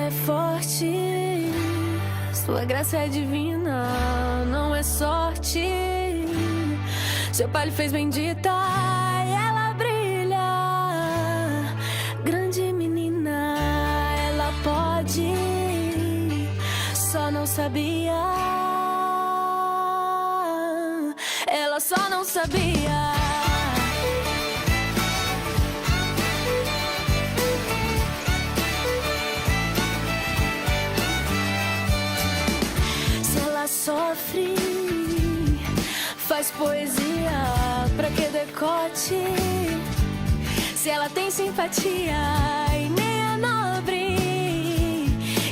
é forte, sua graça é divina, não é sorte. Seu pai lhe fez bendita e ela brilha. Grande menina, ela pode, só não sabia. Ela só não sabia. Sofre, faz poesia, pra que decote? Se ela tem simpatia e nem é nobre,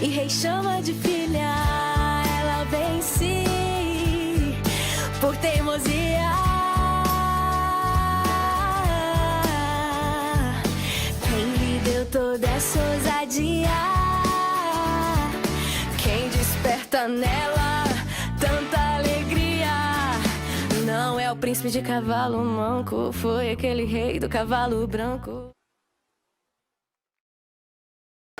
e rei chama de filha, ela vence por teimosia. Quem lhe deu toda essa ousadia? Quem desperta nela tanta alegria? Não é o príncipe de cavalo manco, foi aquele rei do cavalo branco.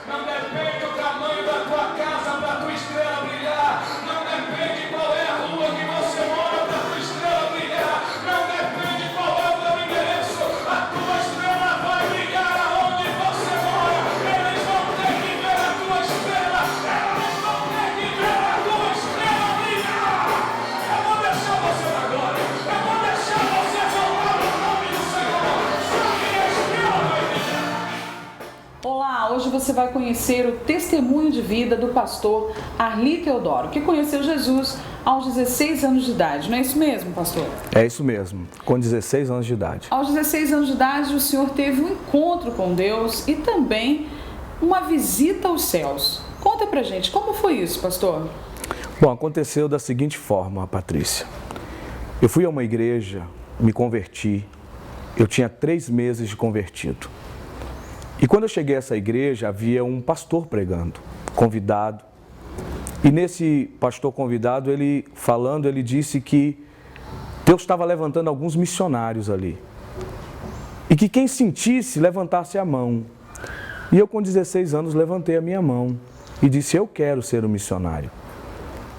Não depende do tamanho da tua casa pra tua estrela brilhar. Não depende qual é a rua que você mora pra tua estrela brilhar. Não depende qual é o teu endereço. A tua estrela vai brilhar aonde você mora. Eles vão ter que ver a tua estrela. Eles vão ter que ver a tua estrela brilhar. Eu vou deixar você na glória. Eu vou deixar você falar o nome do Senhor. Só que a estrela vai brilhar. Olá, hoje você vai conhecer o testemunho de vida do pastor Arli Teodoro, que conheceu Jesus aos 16 anos de idade. Não é isso mesmo, pastor? É isso mesmo, com 16 anos de idade. Aos 16 anos de idade, o senhor teve um encontro com Deus e também uma visita aos céus. Conta pra gente, como foi isso, pastor? Bom, aconteceu da seguinte forma, Patrícia. Eu fui a uma igreja, me converti, eu tinha 3 meses de convertido. E quando eu cheguei a essa igreja, havia um pastor pregando, convidado. E nesse pastor convidado, ele disse que Deus estava levantando alguns missionários ali. E que quem sentisse, levantasse a mão. E eu com 16 anos levantei a minha mão e disse, eu quero ser um missionário.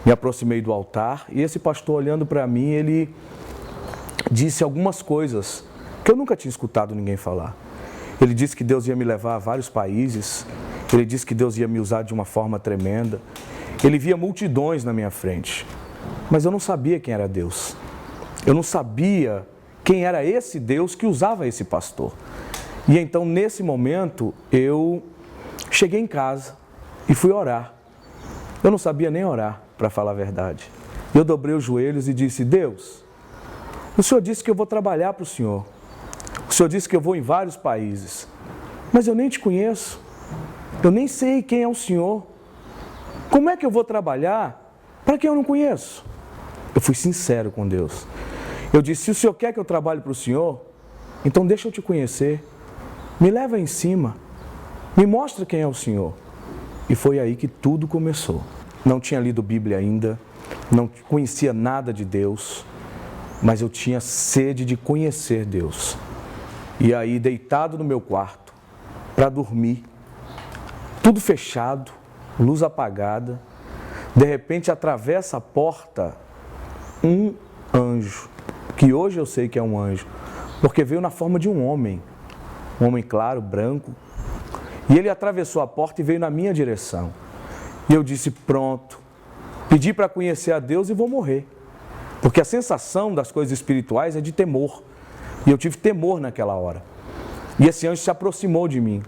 Me aproximei do altar e esse pastor olhando para mim, ele disse algumas coisas que eu nunca tinha escutado ninguém falar. Ele disse que Deus ia me levar a vários países, ele disse que Deus ia me usar de uma forma tremenda. Ele via multidões na minha frente, mas eu não sabia quem era Deus. Eu não sabia quem era esse Deus que usava esse pastor. E então, nesse momento, eu cheguei em casa e fui orar. Eu não sabia nem orar, para falar a verdade. Eu dobrei os joelhos e disse, Deus, o Senhor disse que eu vou trabalhar para o Senhor. O Senhor disse que eu vou em vários países, mas eu nem te conheço, eu nem sei quem é o Senhor. Como é que eu vou trabalhar para quem eu não conheço? Eu fui sincero com Deus. Eu disse, se o Senhor quer que eu trabalhe para o Senhor, então deixa eu te conhecer, me leva em cima, me mostra quem é o Senhor. E foi aí que tudo começou. Não tinha lido Bíblia ainda, não conhecia nada de Deus, mas eu tinha sede de conhecer Deus. E aí, deitado no meu quarto, para dormir, tudo fechado, luz apagada, de repente atravessa a porta um anjo, que hoje eu sei que é um anjo, porque veio na forma de um homem claro, branco, e ele atravessou a porta e veio na minha direção. E eu disse, pronto, pedi para conhecer a Deus e vou morrer, porque a sensação das coisas espirituais é de temor. E eu tive temor naquela hora. E esse anjo se aproximou de mim.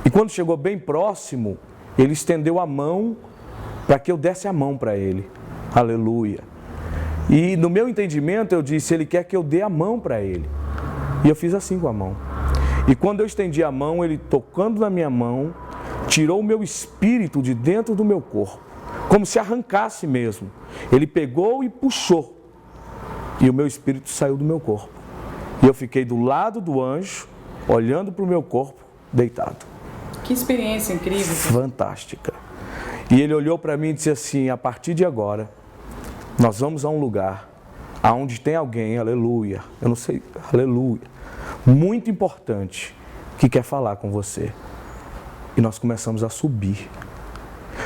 E quando chegou bem próximo, ele estendeu a mão para que eu desse a mão para ele. Aleluia. E no meu entendimento eu disse, ele quer que eu dê a mão para ele. E eu fiz assim com a mão. E quando eu estendi a mão, ele tocando na minha mão, tirou o meu espírito de dentro do meu corpo. Como se arrancasse mesmo. Ele pegou e puxou. E o meu espírito saiu do meu corpo. E eu fiquei do lado do anjo, olhando para o meu corpo, deitado. Que experiência incrível. Fantástica. E ele olhou para mim e disse assim, a partir de agora, nós vamos a um lugar onde tem alguém, aleluia, eu não sei, aleluia, muito importante, que quer falar com você. E nós começamos a subir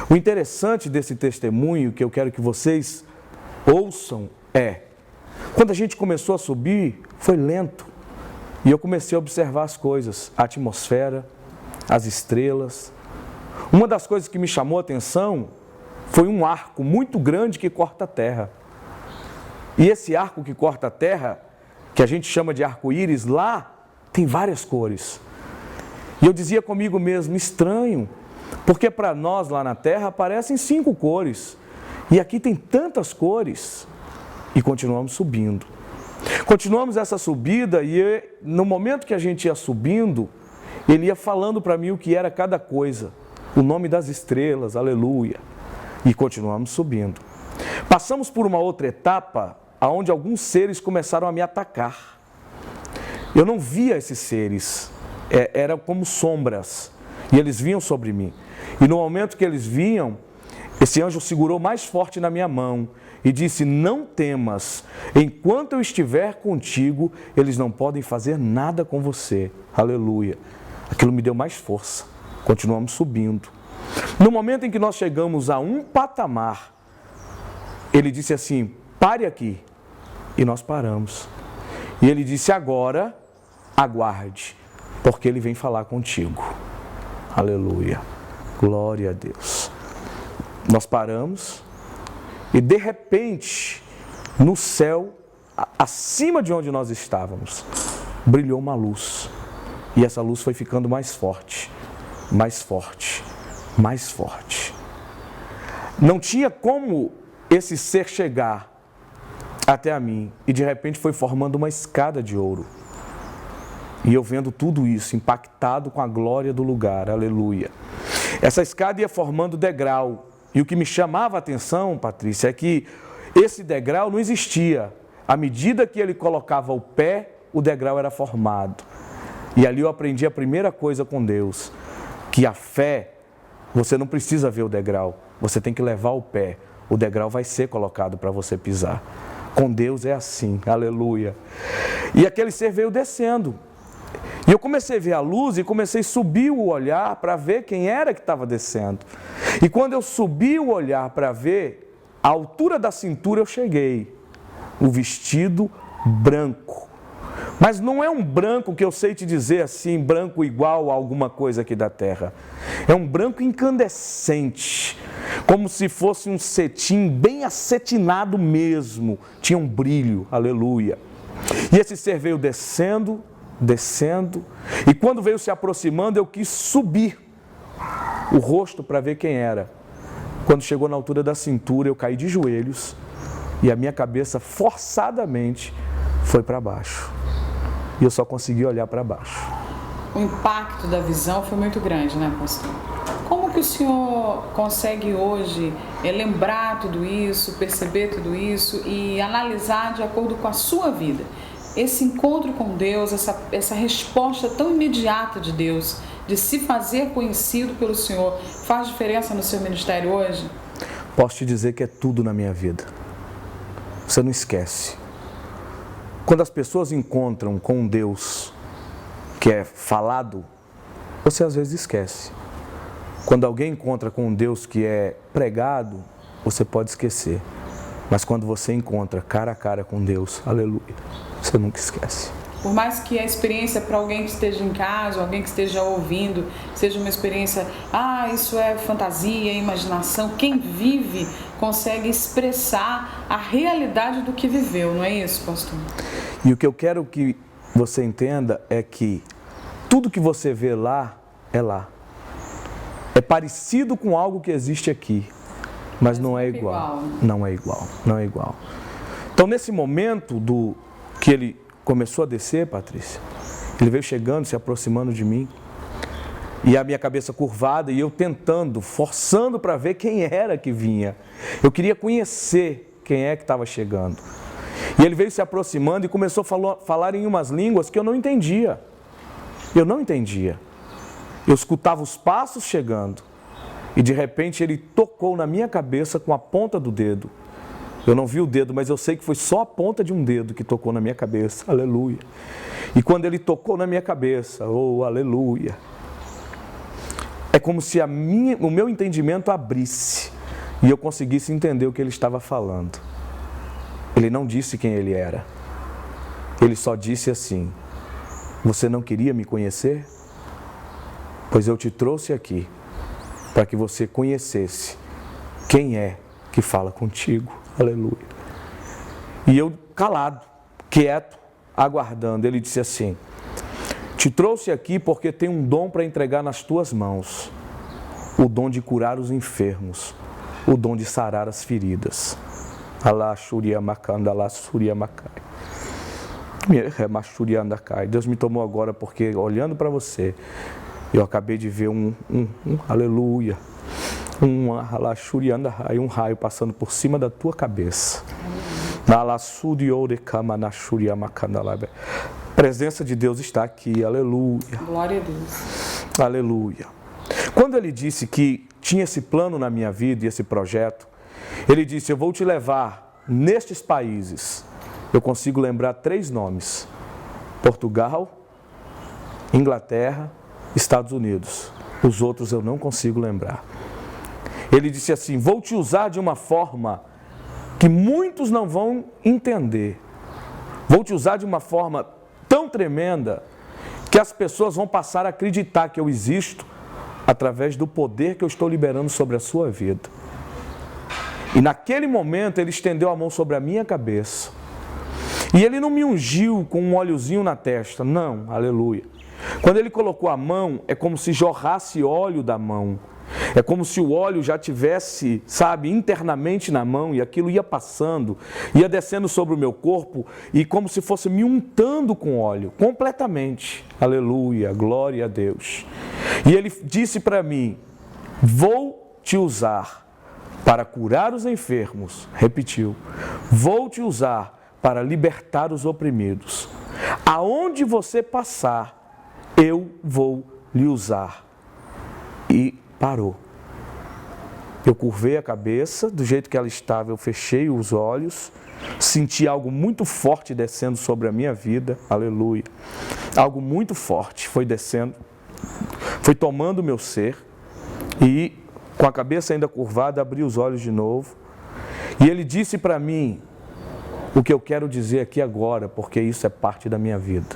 O interessante desse testemunho que eu quero que vocês ouçam é, quando a gente começou a subir, foi lento. E eu comecei a observar as coisas, a atmosfera, as estrelas. Uma das coisas que me chamou a atenção foi um arco muito grande que corta a terra. E esse arco que corta a terra, que a gente chama de arco-íris, lá tem várias cores. E eu dizia comigo mesmo, estranho, porque para nós lá na terra aparecem 5 cores. E aqui tem tantas cores. E continuamos subindo. Continuamos essa subida e no momento que a gente ia subindo, ele ia falando para mim o que era cada coisa. O nome das estrelas, aleluia. E continuamos subindo. Passamos por uma outra etapa, onde alguns seres começaram a me atacar. Eu não via esses seres, eram como sombras, e eles vinham sobre mim. E no momento que eles vinham, esse anjo segurou mais forte na minha mão e disse, não temas, enquanto eu estiver contigo, eles não podem fazer nada com você. Aleluia. Aquilo me deu mais força. Continuamos subindo. No momento em que nós chegamos a um patamar, ele disse assim, pare aqui. E nós paramos. E ele disse, agora, aguarde, porque ele vem falar contigo. Aleluia. Glória a Deus. Nós paramos e de repente, no céu, acima de onde nós estávamos, brilhou uma luz. E essa luz foi ficando mais forte, mais forte, mais forte. Não tinha como esse ser chegar até a mim e de repente foi formando uma escada de ouro. E eu vendo tudo isso, impactado com a glória do lugar, aleluia. Essa escada ia formando degrau. E o que me chamava a atenção, Patrícia, é que esse degrau não existia. À medida que ele colocava o pé, o degrau era formado. E ali eu aprendi a primeira coisa com Deus, que a fé, você não precisa ver o degrau, você tem que levar o pé. O degrau vai ser colocado para você pisar. Com Deus é assim, aleluia. E aquele ser veio descendo. E eu comecei a ver a luz e comecei a subir o olhar para ver quem era que estava descendo. E quando eu subi o olhar para ver, a altura da cintura eu cheguei. O vestido branco. Mas não é um branco que eu sei te dizer assim, branco igual a alguma coisa aqui da terra. É um branco incandescente, como se fosse um cetim bem acetinado mesmo. Tinha um brilho, aleluia. E esse ser veio descendo, descendo, e quando veio se aproximando, eu quis subir o rosto para ver quem era. Quando chegou na altura da cintura, eu caí de joelhos e a minha cabeça forçadamente foi para baixo. E eu só consegui olhar para baixo. O impacto da visão foi muito grande, né, pastor? Como que o senhor consegue hoje lembrar tudo isso, perceber tudo isso e analisar de acordo com a sua vida? Esse encontro com Deus, essa resposta tão imediata de Deus, de se fazer conhecido pelo Senhor, faz diferença no seu ministério hoje? Posso te dizer que é tudo na minha vida. Você não esquece. Quando as pessoas encontram com um Deus que é falado, você às vezes esquece. Quando alguém encontra com um Deus que é pregado, você pode esquecer. Mas quando você encontra cara a cara com Deus, aleluia, você nunca esquece. Por mais que a experiência para alguém que esteja em casa, alguém que esteja ouvindo, seja uma experiência, isso é fantasia, imaginação, quem vive consegue expressar a realidade do que viveu, não é isso, pastor? E o que eu quero que você entenda é que tudo que você vê lá, é lá. É parecido com algo que existe aqui, mas não é igual. Não é igual, não é igual. Então, nesse momento que ele começou a descer, Patrícia, ele veio chegando, se aproximando de mim, e a minha cabeça curvada, e eu tentando, forçando para ver quem era que vinha. Eu queria conhecer quem é que estava chegando. E ele veio se aproximando e começou a falar em umas línguas que eu não entendia. Eu não entendia. Eu escutava os passos chegando, e de repente ele tocou na minha cabeça com a ponta do dedo. Eu não vi o dedo, mas eu sei que foi só a ponta de um dedo que tocou na minha cabeça, aleluia. E quando ele tocou na minha cabeça, oh, aleluia, É como se o meu entendimento abrisse e eu conseguisse entender o que ele estava falando. Ele não disse quem ele era. Ele só disse assim: você não queria me conhecer? Pois eu te trouxe aqui para que você conhecesse quem é que fala contigo. Aleluia. E eu calado, quieto, aguardando. Ele disse assim: te trouxe aqui porque tem um dom para entregar nas tuas mãos. O dom de curar os enfermos. O dom de sarar as feridas. Alá Shuria Makanda, Alá Suria Makai. Deus me tomou agora porque, olhando para você, eu acabei de ver aleluia, um raio passando por cima da tua cabeça. A presença de Deus está aqui, aleluia. Glória a Deus. Aleluia. Quando ele disse que tinha esse plano na minha vida e esse projeto, ele disse: eu vou te levar nestes países. Eu consigo lembrar 3 nomes: Portugal, Inglaterra, Estados Unidos. Os outros eu não consigo lembrar. Ele disse assim: vou te usar de uma forma que muitos não vão entender. Vou te usar de uma forma tão tremenda que as pessoas vão passar a acreditar que eu existo através do poder que eu estou liberando sobre a sua vida. E naquele momento ele estendeu a mão sobre a minha cabeça. E ele não me ungiu com um óleozinho na testa, não, aleluia. Quando ele colocou a mão, é como se jorrasse óleo da mão. É como se o óleo já tivesse, internamente na mão, e aquilo ia passando, ia descendo sobre o meu corpo, e como se fosse me untando com óleo, completamente. Aleluia, glória a Deus. E ele disse para mim: vou te usar para curar os enfermos. Repetiu: vou te usar para libertar os oprimidos. Aonde você passar, eu vou lhe usar. E parou. Eu curvei a cabeça, do jeito que ela estava, eu fechei os olhos, senti algo muito forte descendo sobre a minha vida, aleluia. Algo muito forte foi descendo, foi tomando o meu ser, e com a cabeça ainda curvada, abri os olhos de novo, e ele disse para mim o que eu quero dizer aqui agora, porque isso é parte da minha vida.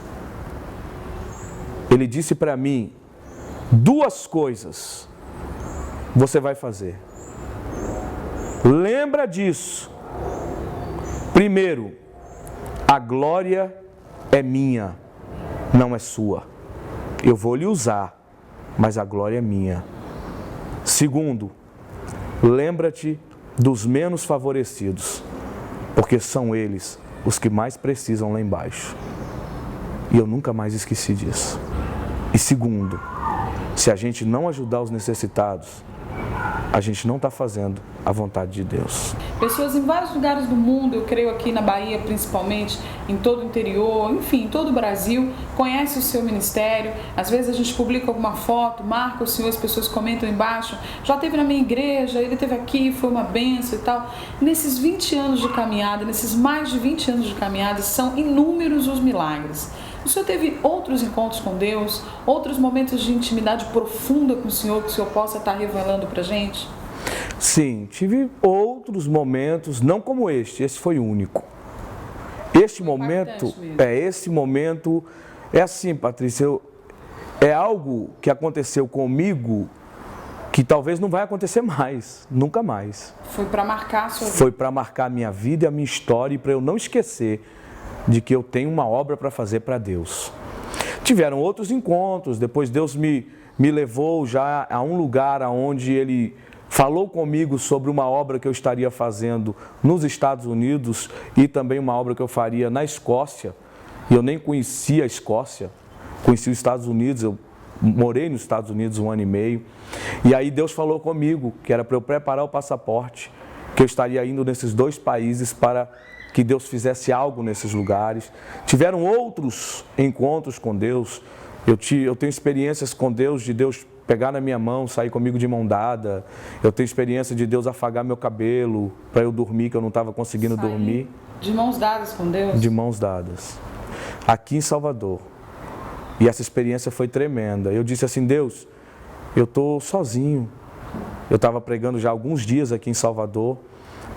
Ele disse para mim: 2 coisas você vai fazer. Lembra disso. Primeiro, a glória é minha, não é sua. Eu vou lhe usar, mas a glória é minha. Segundo, lembra-te dos menos favorecidos, porque são eles os que mais precisam lá embaixo. E eu nunca mais esqueci disso. E segundo, se a gente não ajudar os necessitados, a gente não está fazendo a vontade de Deus. Pessoas em vários lugares do mundo, eu creio aqui na Bahia principalmente, em todo o interior, enfim, em todo o Brasil, conhecem o seu ministério. Às vezes a gente publica alguma foto, marca o Senhor, as pessoas comentam embaixo: já esteve na minha igreja, ele esteve aqui, foi uma bênção e tal. Nesses 20 anos de caminhada, nesses mais de 20 anos de caminhada, são inúmeros os milagres. O senhor teve outros encontros com Deus, outros momentos de intimidade profunda com o Senhor que o Senhor possa estar revelando para a gente? Sim, tive outros momentos, não como esse foi único. Esse momento é assim, Patrícia, é algo que aconteceu comigo que talvez não vai acontecer mais, nunca mais. Foi para marcar a sua vida? Foi para marcar a minha vida e a minha história, e para eu não esquecer de que eu tenho uma obra para fazer para Deus. Tiveram outros encontros, depois Deus me levou já a um lugar onde Ele falou comigo sobre uma obra que eu estaria fazendo nos Estados Unidos e também uma obra que eu faria na Escócia. E eu nem conhecia a Escócia, conheci os Estados Unidos, eu morei nos Estados Unidos 1 ano e meio. E aí Deus falou comigo que era para eu preparar o passaporte, que eu estaria indo nesses 2 países para que Deus fizesse algo nesses lugares. Tiveram outros encontros com Deus. Eu tenho experiências com Deus, de Deus pegar na minha mão, sair comigo de mão dada. Eu tenho experiência de Deus afagar meu cabelo para eu dormir, que eu não estava conseguindo dormir. De mãos dadas com Deus? De mãos dadas. Aqui em Salvador. E essa experiência foi tremenda. Eu disse assim: Deus, eu estou sozinho. Eu estava pregando já há alguns dias aqui em Salvador.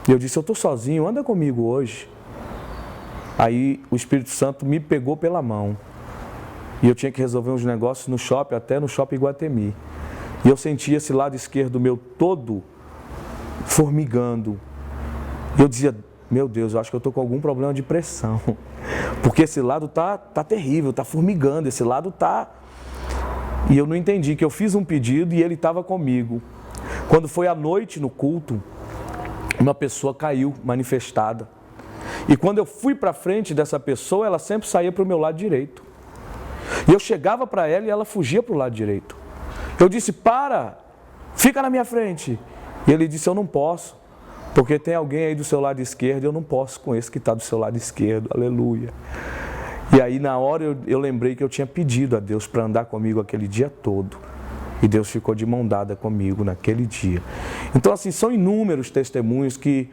E eu disse, eu estou sozinho, anda comigo hoje. Aí o Espírito Santo me pegou pela mão. E eu tinha que resolver uns negócios no shopping, até no shopping Iguatemi. E eu senti esse lado esquerdo meu todo formigando. E eu dizia, meu Deus, eu acho que eu estou com algum problema de pressão. Porque esse lado tá terrível, tá formigando, esse lado tá... E eu não entendi que eu fiz um pedido e ele estava comigo. Quando foi à noite no culto, uma pessoa caiu manifestada. E quando eu fui para frente dessa pessoa, ela sempre saía para o meu lado direito. E eu chegava para ela e ela fugia para o lado direito. Eu disse, para, fica na minha frente. E ele disse, eu não posso, porque tem alguém aí do seu lado esquerdo e eu não posso com esse que está do seu lado esquerdo, aleluia. E aí na hora eu lembrei que eu tinha pedido a Deus para andar comigo aquele dia todo. E Deus ficou de mão dada comigo naquele dia. Então assim, são inúmeros testemunhos que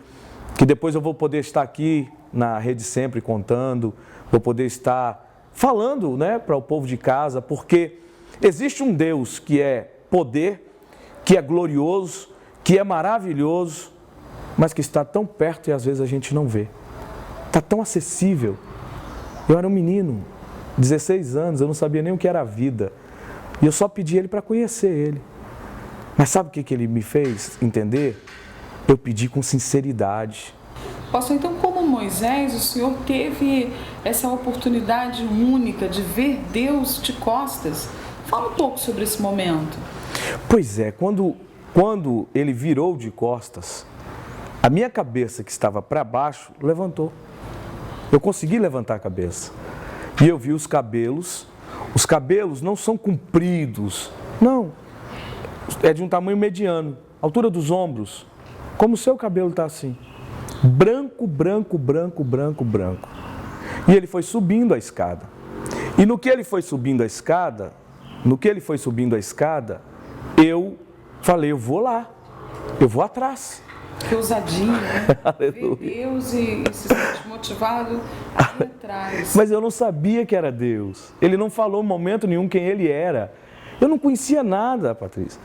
depois eu vou poder estar aqui na Rede Sempre contando, vou poder estar falando, né, para o povo de casa, porque existe um Deus que é poder, que é glorioso, que é maravilhoso, mas que está tão perto e às vezes a gente não vê. Está tão acessível. Eu era um menino, 16 anos, eu não sabia nem o que era a vida. E eu só pedi ele para conhecer ele. Mas sabe o que ele me fez entender? Eu pedi com sinceridade. Pastor, então como Moisés, o senhor teve essa oportunidade única de ver Deus de costas? Fala um pouco sobre esse momento. Pois é, quando ele virou de costas, a minha cabeça que estava para baixo levantou. Eu consegui levantar a cabeça. E eu vi os cabelos não são compridos, não. É de um tamanho mediano, altura dos ombros, como o seu cabelo está assim. Branco, branco, branco, branco, branco. E ele foi subindo a escada. E no que ele foi subindo a escada, eu falei, eu vou lá, eu vou atrás. Que ousadia, né? Ver Deus e se sentir motivado a ir atrás. Mas eu não sabia que era Deus. Ele não falou em momento nenhum quem ele era. Eu não conhecia nada, Patrícia.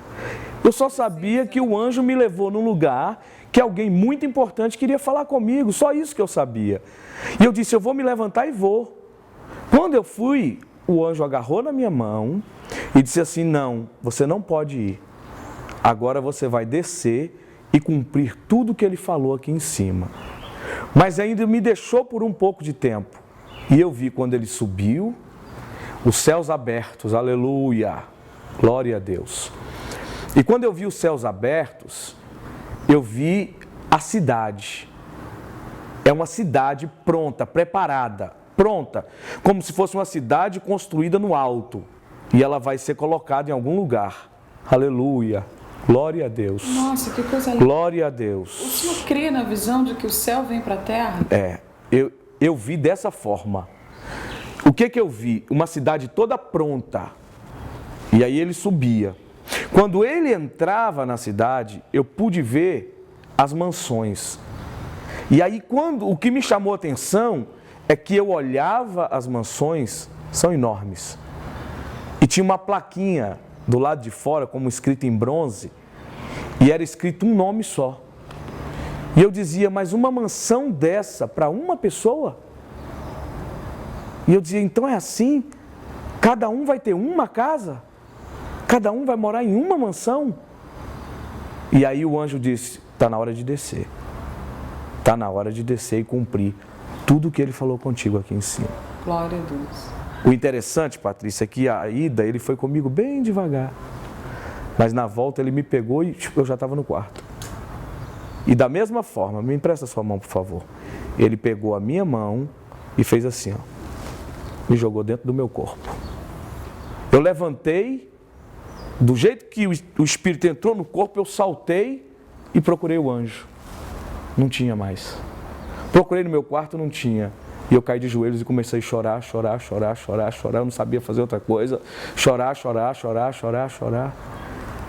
Eu só sabia que o anjo me levou num lugar que alguém muito importante queria falar comigo. Só isso que eu sabia. E eu disse, eu vou me levantar e vou. Quando eu fui, o anjo agarrou na minha mão e disse assim, não, você não pode ir. Agora você vai descer e cumprir tudo o que ele falou aqui em cima. Mas ainda me deixou por um pouco de tempo. E eu vi quando ele subiu, os céus abertos, aleluia, glória a Deus. E quando eu vi os céus abertos, eu vi a cidade. É uma cidade pronta, preparada, pronta, como se fosse uma cidade construída no alto. E ela vai ser colocada em algum lugar, aleluia. Glória a Deus. Nossa, que coisa linda. Glória a Deus. O senhor crê na visão de que o céu vem para a terra? Eu vi dessa forma. O que eu vi? Uma cidade toda pronta. E aí ele subia. Quando ele entrava na cidade, eu pude ver as mansões. E aí o que me chamou a atenção é que eu olhava as mansões, são enormes. E tinha uma plaquinha do lado de fora, como escrito em bronze, e era escrito um nome só. E eu dizia, mas uma mansão dessa para uma pessoa? E eu dizia, então é assim? Cada um vai ter uma casa? Cada um vai morar em uma mansão? E aí o anjo disse, está na hora de descer. Está na hora de descer e cumprir tudo o que ele falou contigo aqui em cima. Glória a Deus. O interessante, Patrícia, é que a ida ele foi comigo bem devagar. Mas na volta ele me pegou e eu já estava no quarto. E da mesma forma, me empresta sua mão, por favor. Ele pegou a minha mão e fez assim, ó, me jogou dentro do meu corpo. Eu levantei, do jeito que o Espírito entrou no corpo, eu saltei e procurei o anjo. Não tinha mais. Procurei no meu quarto, não tinha. E eu caí de joelhos e comecei a chorar. Eu não sabia fazer outra coisa. Chorar.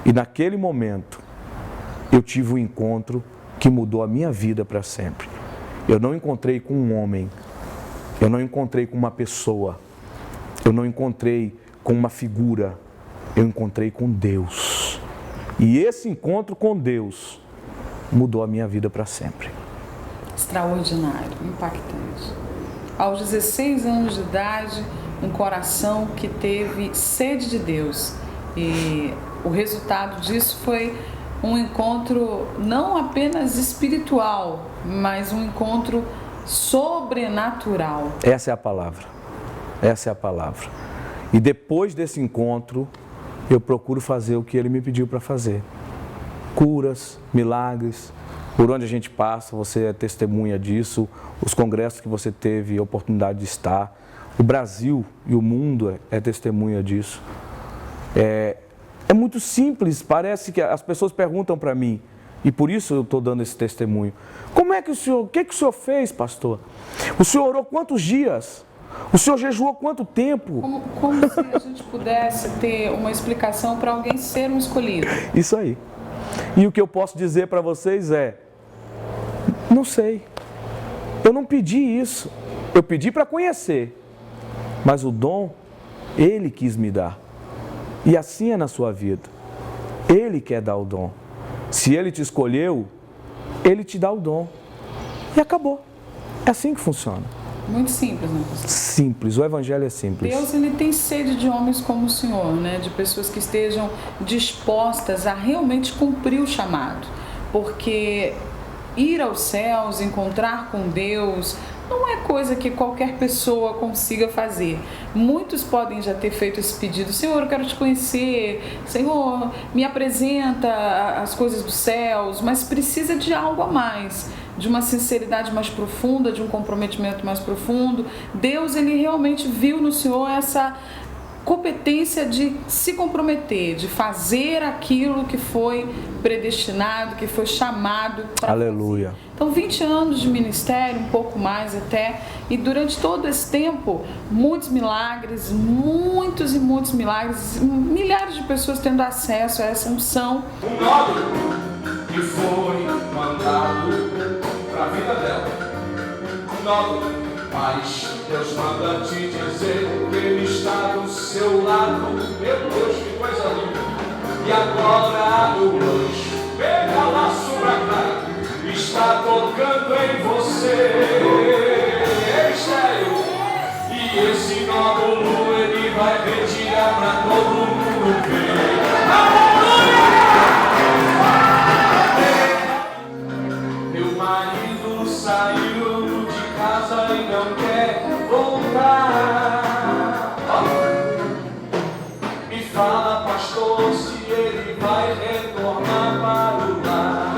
E naquele momento, eu tive um encontro que mudou a minha vida para sempre. Eu não encontrei com um homem. Eu não encontrei com uma pessoa. Eu não encontrei com uma figura. Eu encontrei com Deus. E esse encontro com Deus mudou a minha vida para sempre. Extraordinário, impactante. Aos 16 anos de idade, um coração que teve sede de Deus. E o resultado disso foi um encontro não apenas espiritual, mas um encontro sobrenatural. Essa é a palavra. Essa é a palavra. E depois desse encontro, eu procuro fazer o que ele me pediu para fazer. Curas, milagres. Por onde a gente passa, você é testemunha disso. Os congressos que você teve a oportunidade de estar. O Brasil e o mundo é testemunha disso. É muito simples, parece que as pessoas perguntam para mim, e por isso eu estou dando esse testemunho. O que o senhor fez, pastor? O senhor orou quantos dias? O senhor jejuou quanto tempo? Como se a gente pudesse ter uma explicação para alguém ser um escolhido. Isso aí. E o que eu posso dizer para vocês é, não sei. Eu não pedi isso. Eu pedi para conhecer. Mas o dom, ele quis me dar. E assim é na sua vida. Ele quer dar o dom. Se ele te escolheu, ele te dá o dom. E acabou. É assim que funciona. Muito simples, né, pastor? Simples. O evangelho é simples. Deus, ele tem sede de homens como o Senhor, né? De pessoas que estejam dispostas a realmente cumprir o chamado. Porque ir aos céus, encontrar com Deus, não é coisa que qualquer pessoa consiga fazer. Muitos podem já ter feito esse pedido: Senhor, eu quero te conhecer, Senhor, me apresenta as coisas dos céus, mas precisa de algo a mais, de uma sinceridade mais profunda, de um comprometimento mais profundo. Deus, ele realmente viu no Senhor essa competência de se comprometer, de fazer aquilo que foi predestinado, que foi chamado para Aleluia. fazer. Então, 20 anos de ministério, um pouco mais até, e durante todo esse tempo, muitos milagres, muitos e muitos milagres, milhares de pessoas tendo acesso a essa unção. Um nódulo que foi mandado para a vida dela. Um nódulo. Mas Deus manda te dizer que Ele está do seu lado. Meu Deus, que coisa linda. E agora a luz, pega laço pra cá, está tocando em você. E esse nódulo Ele vai retirar pra todo mundo ver. Aleluia! Meu marido saiu de casa e não quer voltar. Me fala, pastor, se ele vai retornar para o lar.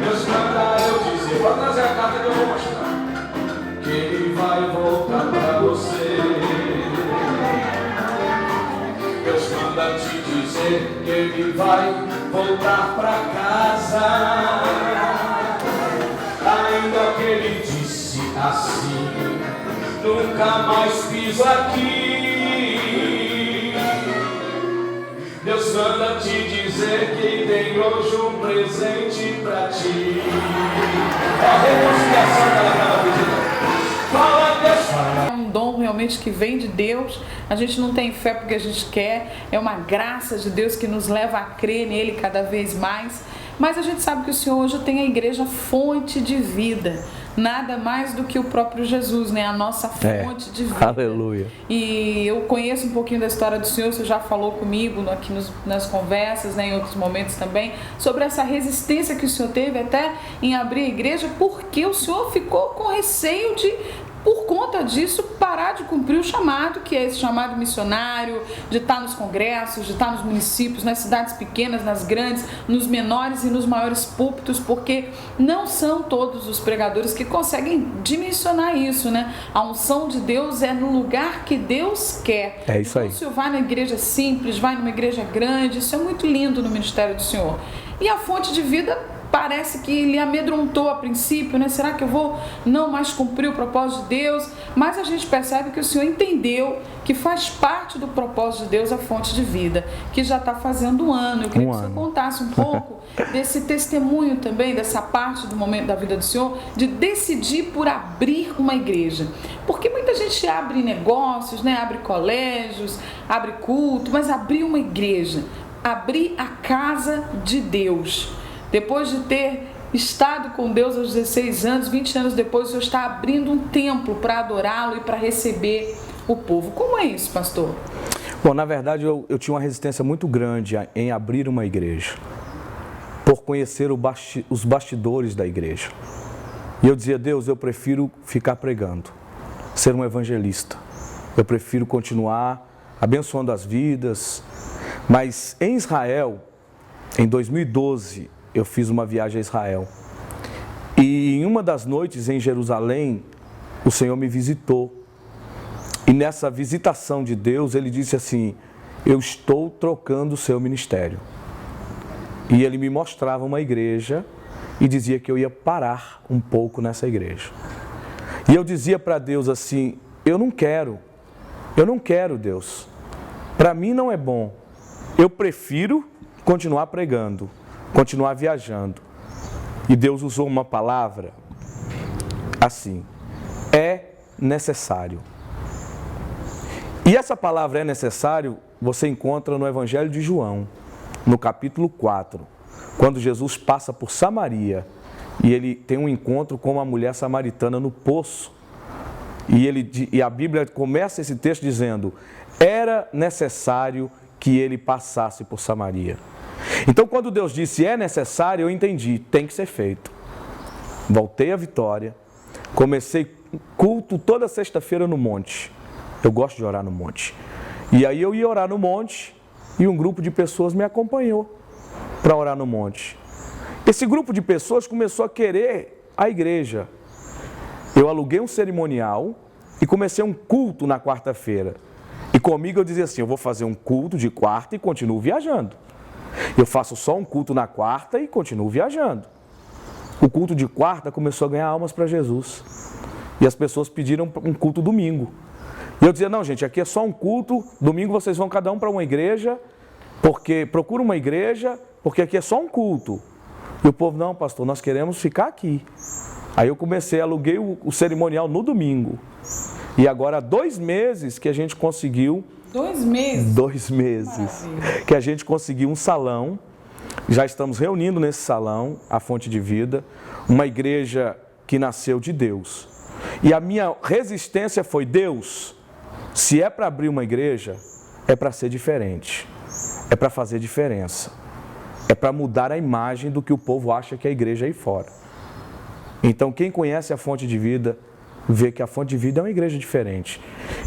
Deus manda eu dizer, pode trazer a carta que eu vou mostrar, que ele vai voltar para você. Deus manda te dizer que ele vai voltar para casa. Ainda que ele disse assim, nunca mais piso aqui. Deus manda te dizer que tem hoje um presente pra ti. A reconciliação que ela estava pedindo. Fala, Deus, fala. É um dom realmente que vem de Deus. A gente não tem fé porque a gente quer. É uma graça de Deus que nos leva a crer nele cada vez mais. Mas a gente sabe que o Senhor hoje tem a igreja fonte de vida. Nada mais do que o próprio Jesus, né? A nossa fonte de vida. Aleluia. E eu conheço um pouquinho da história do Senhor, você já falou comigo aqui nas conversas, né, em outros momentos também, sobre essa resistência que o Senhor teve até em abrir a igreja, porque o Senhor ficou com receio de, por conta disso, parar de cumprir o chamado, que é esse chamado missionário, de estar nos congressos, de estar nos municípios, nas cidades pequenas, nas grandes, nos menores e nos maiores púlpitos, porque não são todos os pregadores que conseguem dimensionar isso, né? A unção de Deus é no lugar que Deus quer. É isso aí. Então, se você vai na igreja simples, vai numa igreja grande, isso é muito lindo no ministério do Senhor. E a fonte de vida parece que lhe amedrontou a princípio, né? Será que eu vou não mais cumprir o propósito de Deus? Mas a gente percebe que o Senhor entendeu que faz parte do propósito de Deus a fonte de vida, que já está fazendo um ano. Eu queria que você contasse um pouco desse testemunho também, dessa parte do momento da vida do Senhor, de decidir por abrir uma igreja. Porque muita gente abre negócios, né? Abre colégios, abre culto, mas abrir uma igreja. abrir a casa de Deus. Depois de ter estado com Deus aos 16 anos, 20 anos depois, o senhor está abrindo um templo para adorá-lo e para receber o povo. Como é isso, pastor? Bom, na verdade, eu tinha uma resistência muito grande em abrir uma igreja, por conhecer os bastidores da igreja. E eu dizia, Deus, eu prefiro ficar pregando, ser um evangelista. Eu prefiro continuar abençoando as vidas. Mas em Israel, em 2012, eu fiz uma viagem a Israel. E em uma das noites em Jerusalém, o Senhor me visitou. E nessa visitação de Deus, Ele disse assim, eu estou trocando o seu ministério. E Ele me mostrava uma igreja e dizia que eu ia parar um pouco nessa igreja. E eu dizia para Deus assim, eu não quero, Deus. Para mim não é bom. Eu prefiro continuar pregando, continuar viajando. E Deus usou uma palavra assim, é necessário. E essa palavra é necessário, você encontra no Evangelho de João, no capítulo 4, quando Jesus passa por Samaria e ele tem um encontro com uma mulher samaritana no poço. E a Bíblia começa esse texto dizendo, era necessário que ele passasse por Samaria. Então, quando Deus disse é necessário, eu entendi, tem que ser feito. Voltei à Vitória, comecei culto toda sexta-feira no monte. Eu gosto de orar no monte. E aí eu ia orar no monte e um grupo de pessoas me acompanhou para orar no monte. Esse grupo de pessoas começou a querer a igreja. Eu aluguei um cerimonial e comecei um culto na quarta-feira. E comigo eu dizia assim, eu vou fazer um culto de quarta e continuo viajando. Eu faço só um culto na quarta e continuo viajando. O culto de quarta começou a ganhar almas para Jesus. E as pessoas pediram um culto domingo. E eu dizia, não gente, aqui é só um culto, domingo vocês vão cada um para uma igreja, porque procura uma igreja, porque aqui é só um culto. E o povo, não pastor, nós queremos ficar aqui. Aí eu comecei, aluguei o cerimonial no domingo. E agora há 2 meses que a gente conseguiu... 2 meses? 2 meses. Maravilha. Que a gente conseguiu um salão. Já estamos reunindo nesse salão, a Fonte de Vida, uma igreja que nasceu de Deus. E a minha resistência foi, Deus, se é para abrir uma igreja, é para ser diferente. É para fazer diferença. É para mudar a imagem do que o povo acha que é a igreja aí fora. Então, quem conhece a Fonte de Vida, vê que a Fonte de Vida é uma igreja diferente.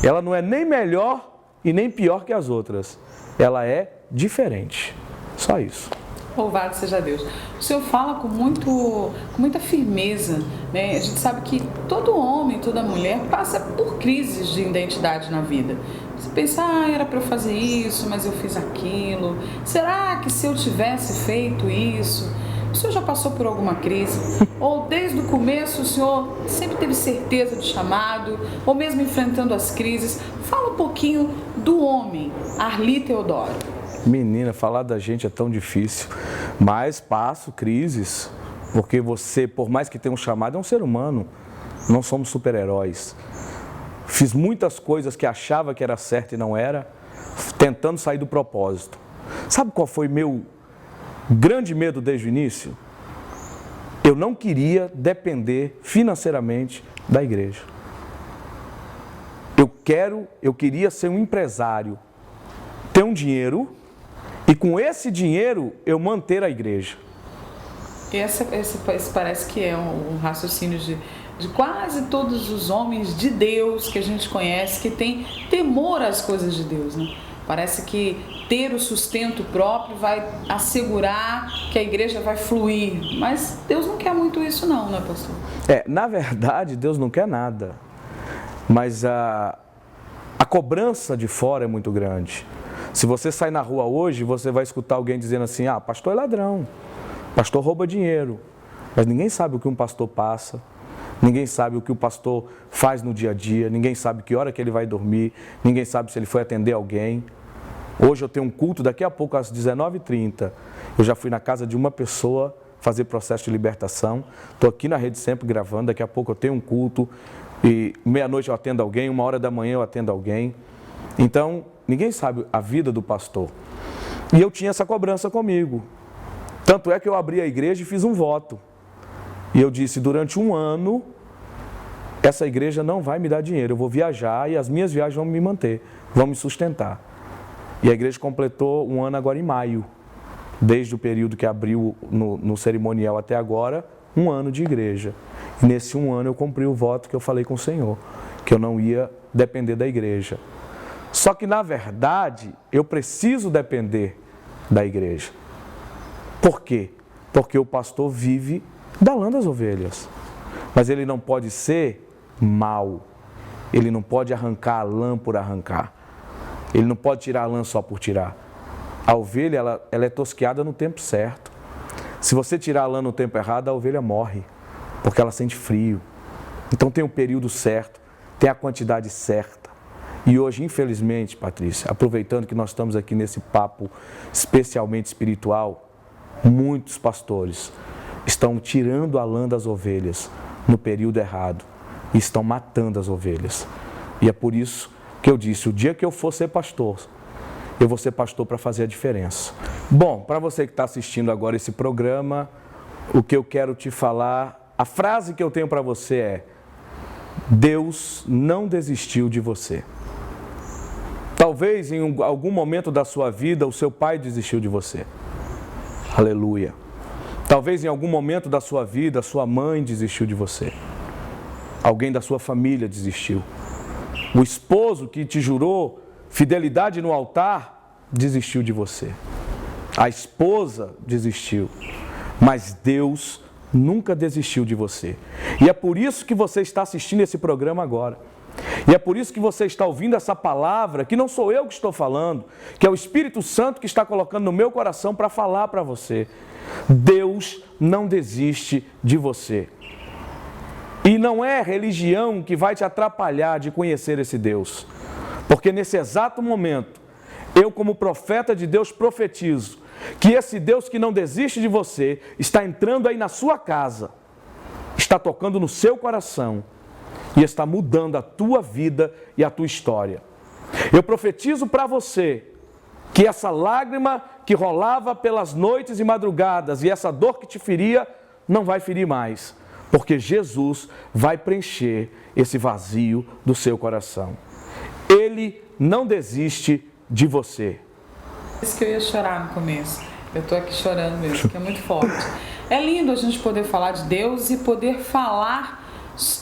Ela não é nem melhor e nem pior que as outras. Ela é diferente. Só isso. Louvado seja Deus. O senhor fala com muita firmeza, né? A gente sabe que todo homem, toda mulher passa por crises de identidade na vida. Você pensa, era para eu fazer isso, mas eu fiz aquilo. Será que se eu tivesse feito isso... O senhor já passou por alguma crise? Ou desde o começo o senhor sempre teve certeza do chamado? Ou mesmo enfrentando as crises? Fala um pouquinho do homem, Arli Teodoro. Menina, falar da gente é tão difícil. Mas passo crises, porque você, por mais que tenha um chamado, é um ser humano. Não somos super-heróis. Fiz muitas coisas que achava que era certo e não era, tentando sair do propósito. Sabe qual foi meu grande medo desde o início? Eu não queria depender financeiramente da igreja. Eu queria ser um empresário, ter um dinheiro e com esse dinheiro eu manter a igreja. Esse parece que é um raciocínio de quase todos os homens de Deus que a gente conhece, que tem temor às coisas de Deus, né? Parece que ter o sustento próprio vai assegurar que a igreja vai fluir. Mas Deus não quer muito isso não, né, pastor? Na verdade, Deus não quer nada. Mas a cobrança de fora é muito grande. Se você sai na rua hoje, você vai escutar alguém dizendo assim, pastor é ladrão, pastor rouba dinheiro. Mas ninguém sabe o que um pastor passa. Ninguém sabe o que o pastor faz no dia a dia. Ninguém sabe que hora que ele vai dormir. Ninguém sabe se ele foi atender alguém. Hoje eu tenho um culto, daqui a pouco às 19h30, eu já fui na casa de uma pessoa fazer processo de libertação. Estou aqui na Rede Sempre gravando, daqui a pouco eu tenho um culto e meia-noite eu atendo alguém, 1h da manhã eu atendo alguém. Então, ninguém sabe a vida do pastor. E eu tinha essa cobrança comigo. Tanto é que eu abri a igreja e fiz um voto. E eu disse, durante 1 ano, essa igreja não vai me dar dinheiro. Eu vou viajar e as minhas viagens vão me manter, vão me sustentar. E a igreja completou 1 ano agora em maio. Desde o período que abriu no cerimonial até agora, 1 ano de igreja. E nesse 1 ano eu cumpri o voto que eu falei com o Senhor, que eu não ia depender da igreja. Só que, na verdade, eu preciso depender da igreja. Por quê? Porque o pastor vive da lã das ovelhas. Mas ele não pode ser mau. Ele não pode arrancar a lã por arrancar. Ele não pode tirar a lã só por tirar. A ovelha, ela é tosqueada no tempo certo. Se você tirar a lã no tempo errado, a ovelha morre, porque ela sente frio. Então tem o período certo, tem a quantidade certa. E hoje, infelizmente, Patrícia, aproveitando que nós estamos aqui nesse papo especialmente espiritual, muitos pastores estão tirando a lã das ovelhas no período errado e estão matando as ovelhas. E é por isso que eu disse, o dia que eu for ser pastor, eu vou ser pastor para fazer a diferença. Bom, para você que está assistindo agora esse programa, o que eu quero te falar, a frase que eu tenho para você é: Deus não desistiu de você. Talvez em algum momento da sua vida o seu pai desistiu de você. Aleluia. Talvez em algum momento da sua vida a sua mãe desistiu de você. Alguém da sua família desistiu. O esposo que te jurou fidelidade no altar desistiu de você. A esposa desistiu. Mas Deus nunca desistiu de você. E é por isso que você está assistindo esse programa agora. E é por isso que você está ouvindo essa palavra, que não sou eu que estou falando, que é o Espírito Santo que está colocando no meu coração para falar para você. Deus não desiste de você. E não é religião que vai te atrapalhar de conhecer esse Deus. Porque nesse exato momento, eu como profeta de Deus profetizo que esse Deus que não desiste de você está entrando aí na sua casa, está tocando no seu coração e está mudando a tua vida e a tua história. Eu profetizo para você que essa lágrima que rolava pelas noites e madrugadas e essa dor que te feria, não vai ferir mais, porque Jesus vai preencher esse vazio do seu coração. Ele não desiste de você. Isso que eu ia chorar no começo. Eu estou aqui chorando mesmo, que é muito forte. É lindo a gente poder falar de Deus e poder falar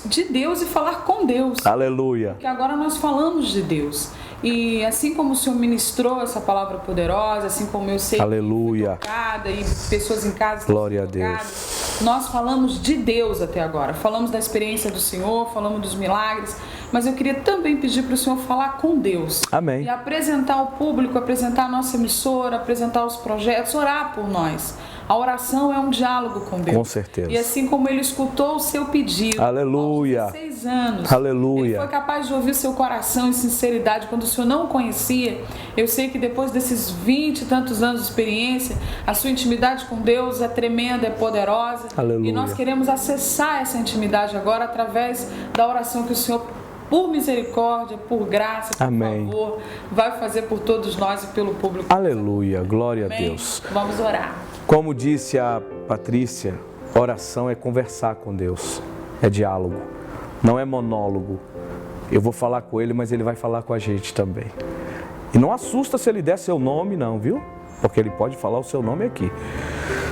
de Deus e falar com Deus. Aleluia. Porque agora nós falamos de Deus. E assim como o Senhor ministrou essa palavra poderosa, assim como eu sei Aleluia. que foi tocada e pessoas em casa Glória a Deus. Nós falamos de Deus até agora. Falamos da experiência do Senhor, falamos dos milagres, mas eu queria também pedir para o Senhor falar com Deus. Amém. E apresentar ao público, apresentar a nossa emissora, apresentar os projetos, orar por nós. A oração é um diálogo com Deus. Com certeza. E assim como Ele escutou o seu pedido, Aleluia. aos 16 anos, Aleluia. Ele foi capaz de ouvir seu coração em sinceridade, quando o Senhor não o conhecia. Eu sei que depois desses 20 e tantos anos de experiência, a sua intimidade com Deus é tremenda, é poderosa. Aleluia. E nós queremos acessar essa intimidade agora através da oração que o Senhor, por misericórdia, por graça, por Amém. favor, vai fazer por todos nós e pelo público. Aleluia. Glória Amém? a Deus. Vamos orar. Como disse a Patrícia, oração é conversar com Deus, é diálogo, não é monólogo. Eu vou falar com Ele, mas Ele vai falar com a gente também. E não assusta se Ele der seu nome não, viu? Porque Ele pode falar o seu nome aqui.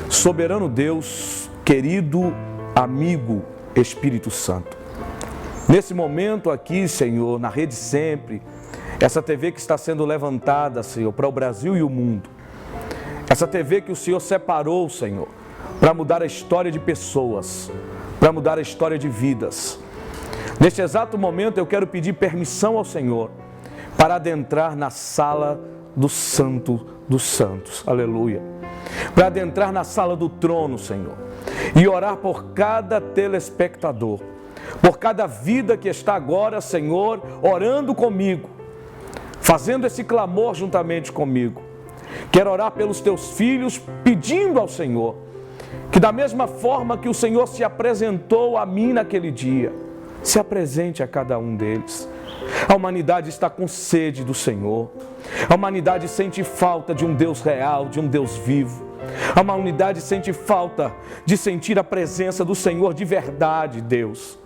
Soberano Deus, querido amigo Espírito Santo. Nesse momento aqui, Senhor, na Rede Sempre, essa TV que está sendo levantada, Senhor, para o Brasil e o mundo. Essa TV que o Senhor separou, Senhor, para mudar a história de pessoas, para mudar a história de vidas. Neste exato momento eu quero pedir permissão ao Senhor para adentrar na sala do Santo dos Santos, aleluia. Para adentrar na sala do trono, Senhor, e orar por cada telespectador, por cada vida que está agora, Senhor, orando comigo, fazendo esse clamor juntamente comigo. Quero orar pelos teus filhos, pedindo ao Senhor que da mesma forma que o Senhor se apresentou a mim naquele dia, se apresente a cada um deles. A humanidade está com sede do Senhor. A humanidade sente falta de um Deus real, de um Deus vivo. A humanidade sente falta de sentir a presença do Senhor de verdade, Deus.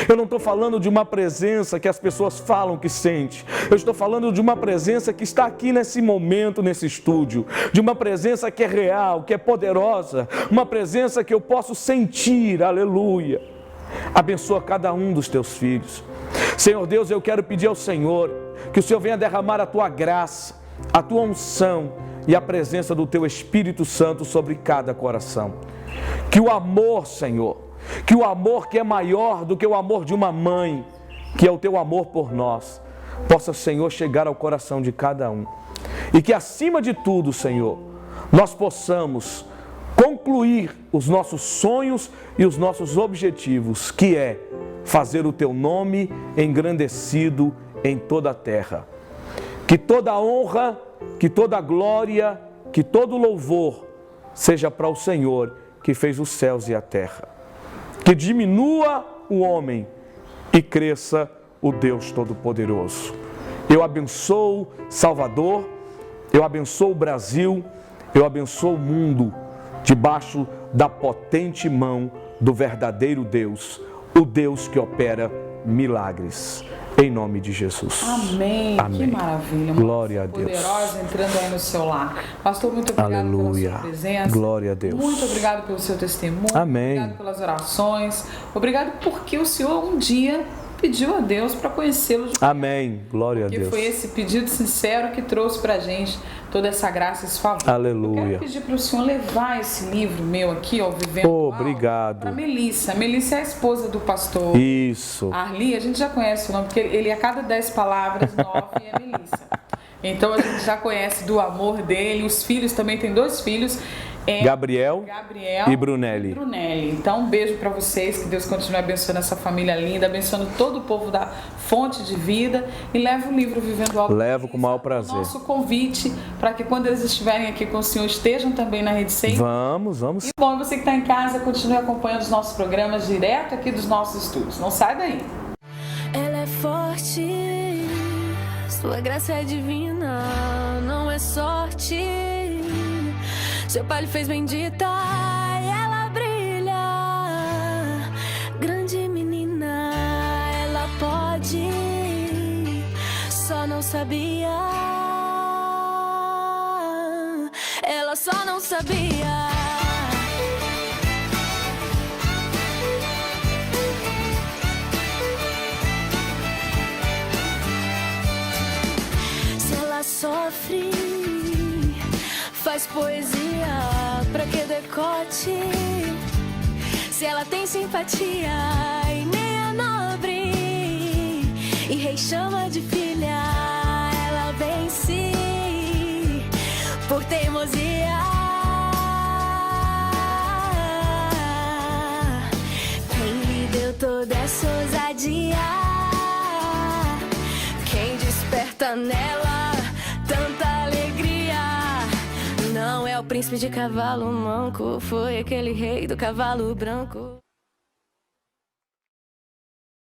Eu não estou falando de uma presença que as pessoas falam que sente. Eu estou falando de uma presença que está aqui nesse momento, nesse estúdio. De uma presença que é real, que é poderosa. Uma presença que eu posso sentir, aleluia. Abençoa cada um dos teus filhos. Senhor Deus, eu quero pedir ao Senhor que o Senhor venha derramar a tua graça, a tua unção e a presença do teu Espírito Santo sobre cada coração. Que o amor, Senhor, que o amor que é maior do que o amor de uma mãe, que é o teu amor por nós, possa, Senhor, chegar ao coração de cada um. E que acima de tudo, Senhor, nós possamos concluir os nossos sonhos e os nossos objetivos, que é fazer o teu nome engrandecido em toda a terra. Que toda a honra, que toda a glória, que todo o louvor seja para o Senhor que fez os céus e a terra. Que diminua o homem e cresça o Deus Todo-Poderoso. Eu abençoo Salvador, eu abençoo o Brasil, eu abençoo o mundo, debaixo da potente mão do verdadeiro Deus, o Deus que opera milagres. Em nome de Jesus. Amém. Amém. Que maravilha. Glória a Deus. Poderosa entrando aí no seu lar. Pastor, muito obrigado Aleluia. pela sua presença. Glória a Deus. Muito obrigado pelo seu testemunho. Amém. Obrigado pelas orações. Obrigado porque o Senhor um dia pediu a Deus para conhecê-lo. Amém. Glória a Que Deus. foi esse pedido sincero que trouxe para a gente toda essa graça, esse favor. Aleluia. Eu quero pedir para o Senhor levar esse livro meu aqui, ó, Vivendo Obrigado. para Melissa. Melissa é a esposa do pastor Isso. Arli. A gente já conhece o nome, porque ele a cada 10 palavras, 9 é Melissa. Então a gente já conhece do amor dele. Os filhos também, tem 2 filhos. Gabriel e Brunelli. Então, um beijo para vocês, que Deus continue abençoando essa família linda, abençoando todo o povo da Fonte de Vida, e leva o livro Vivendo Algo. Levo com o maior prazer. Nosso convite para que quando eles estiverem aqui com o Senhor, estejam também na Rede 100. Vamos. E bom, você que está em casa, continue acompanhando os nossos programas direto aqui dos nossos estúdios. Não sai daí. Ela é forte, sua graça é divina, não é sorte. Seu pai lhe fez bendita e ela brilha. Grande menina, ela pode, só não sabia. Ela só não sabia. Se ela sofre, faz poesia pra que decote. Se ela tem simpatia e nem é nobre, e rei chama de filha, ela vence por teimosia. Quem lhe deu toda essa ousadia? Quem desperta nela tanta alegria? Não é o príncipe de cavalo manco, foi aquele rei do cavalo branco.